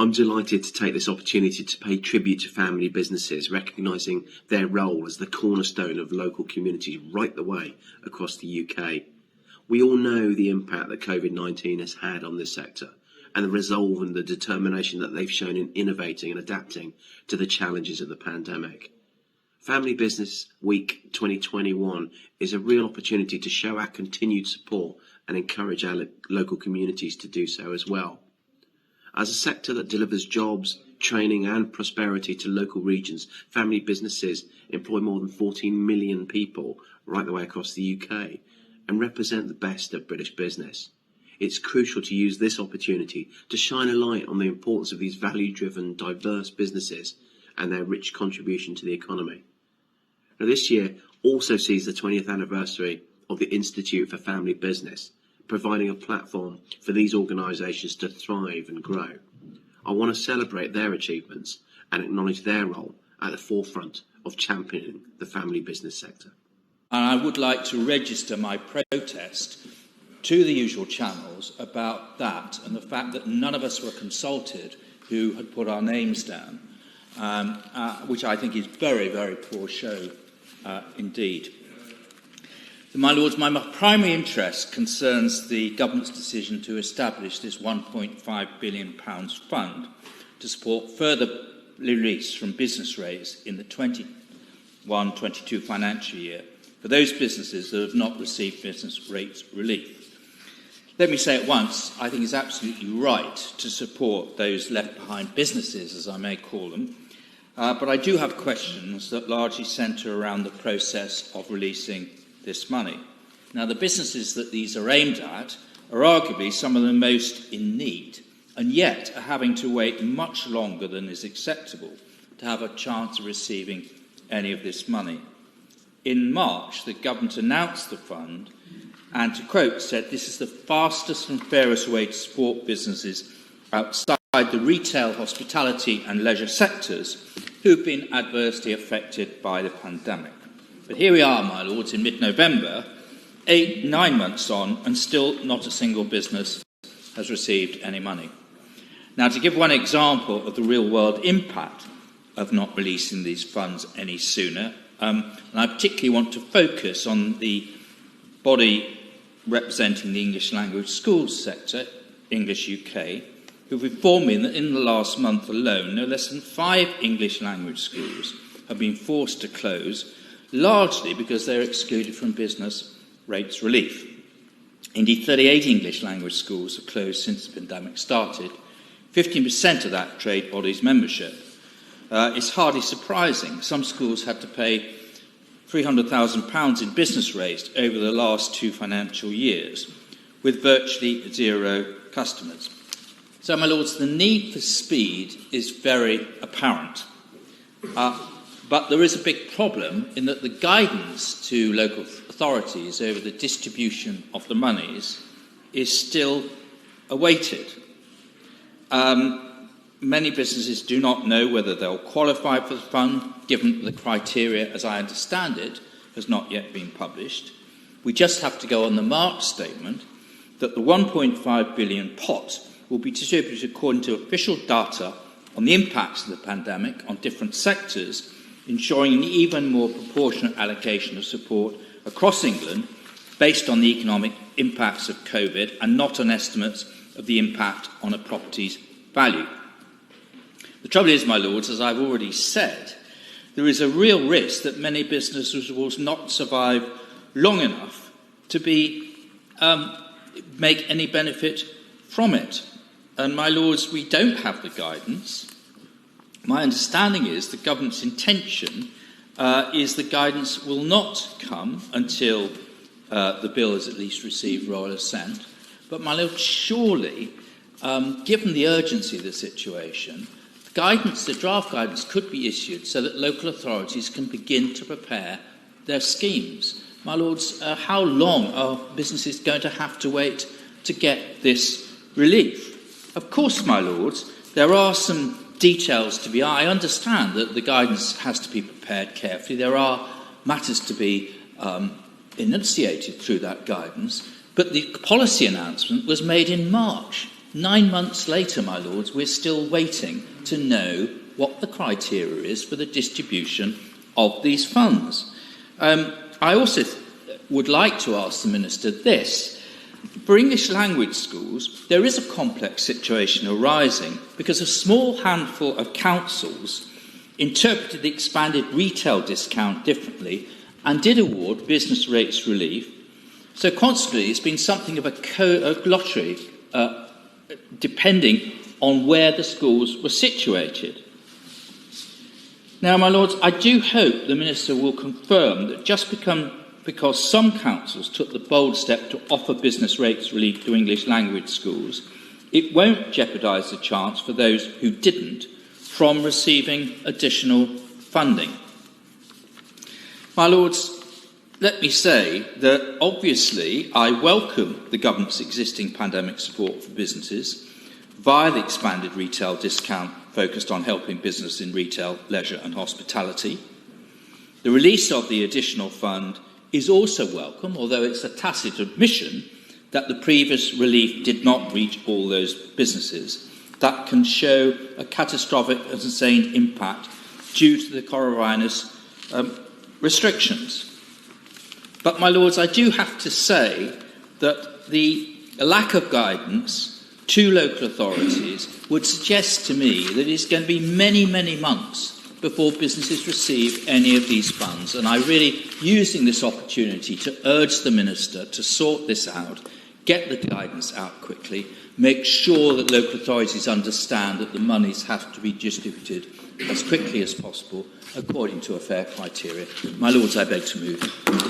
I'm delighted to take this opportunity to pay tribute to family businesses, recognising their role as the cornerstone of local communities right the way across the UK. We all know the impact that COVID-19 has had on this sector and the resolve and the determination that they've shown in innovating and adapting to the challenges of the pandemic. Family Business Week 2021 is a real opportunity to show our continued support and encourage our local communities to do so as well. As a sector that delivers jobs, training and prosperity to local regions, family businesses employ more than 14 million people right the way across the UK and represent the best of British business. It's crucial to use this opportunity to shine a light on the importance of these value-driven, diverse businesses and their rich contribution to the economy. Now, this year also sees the 20th anniversary of the Institute for Family Business, providing a platform for these organisations to thrive and grow. I want to celebrate their achievements and acknowledge their role at the forefront of championing the family business sector. And I would like to register my protest to the usual channels about that and the fact that none of us were consulted who had put our names down, which I think is very, very poor show indeed. My Lords, my primary interest concerns the Government's decision to establish this £1.5 billion fund to support further release from business rates in the 21-22 financial year for those businesses that have not received business rates relief. Let me say at once, I think it's absolutely right to support those left behind businesses, as I may call them, but I do have questions that largely centre around the process of releasing this money. Now, the businesses that these are aimed at are arguably some of the most in need, and yet are having to wait much longer than is acceptable to have a chance of receiving any of this money. In March, the Government announced the fund and, to quote, said, "This is the fastest and fairest way to support businesses outside the retail, hospitality and leisure sectors who've been adversely affected by the pandemic." But here we are, my Lords, in mid-November, 9 months on, and still not a single business has received any money. Now, to give one example of the real-world impact of not releasing these funds any sooner, and I particularly want to focus on the body representing the English language schools sector, English UK, who've informed me that in the last month alone, no less than 5 English language schools have been forced to close, largely because they're excluded from business rates relief. Indeed, 38 English language schools have closed since the pandemic started, 15% of that trade body's membership. It's hardly surprising. Some schools had to pay £300,000 in business rates over the last 2 financial years, with virtually 0 customers. So, my Lords, the need for speed is very apparent. But there is a big problem in that the guidance to local authorities over the distribution of the monies is still awaited. Many businesses do not know whether they'll qualify for the fund, given the criteria, as I understand it, has not yet been published. We just have to go on the March statement that the £1.5 billion pot will be distributed according to official data on the impacts of the pandemic on different sectors, ensuring an even more proportionate allocation of support across England based on the economic impacts of COVID and not on estimates of the impact on a property's value. The trouble is, my Lords, as I've already said, there is a real risk that many businesses will not survive long enough to make any benefit from it. And, my Lords, we don't have the guidance. My understanding is the Government's intention is the guidance will not come until the bill has at least received royal assent. But, my Lord, surely, given the urgency of the situation, the draft guidance could be issued so that local authorities can begin to prepare their schemes. My Lords, how long are businesses going to have to wait to get this relief? Of course, my Lords, there are some details to be. I understand that the guidance has to be prepared carefully. There are matters to be enunciated through that guidance, but the policy announcement was made in March. 9 months later, my lords, we're still waiting to know what the criteria is for the distribution of these funds. I also would like to ask the Minister this. For English language schools, there is a complex situation arising because a small handful of councils interpreted the expanded retail discount differently and did award business rates relief. So consequently, it's been something of a lottery, depending on where the schools were situated. Now, my lords, I do hope the Minister will confirm that just because some councils took the bold step to offer business rates relief to English language schools, it won't jeopardise the chance for those who didn't from receiving additional funding. My lords, let me say that obviously I welcome the government's existing pandemic support for businesses via the expanded retail discount focused on helping business in retail, leisure and hospitality. The release of the additional fund is also welcome, although it's a tacit admission that the previous relief did not reach all those businesses. That can show a catastrophic and sustained impact due to the coronavirus restrictions. But, my lords, I do have to say that the lack of guidance to local authorities would suggest to me that it's going to be many, many months before businesses receive any of these funds. And I'm really using this opportunity to urge the Minister to sort this out, get the guidance out quickly, make sure that local authorities understand that the monies have to be distributed as quickly as possible according to a fair criteria. My lords, I beg to move.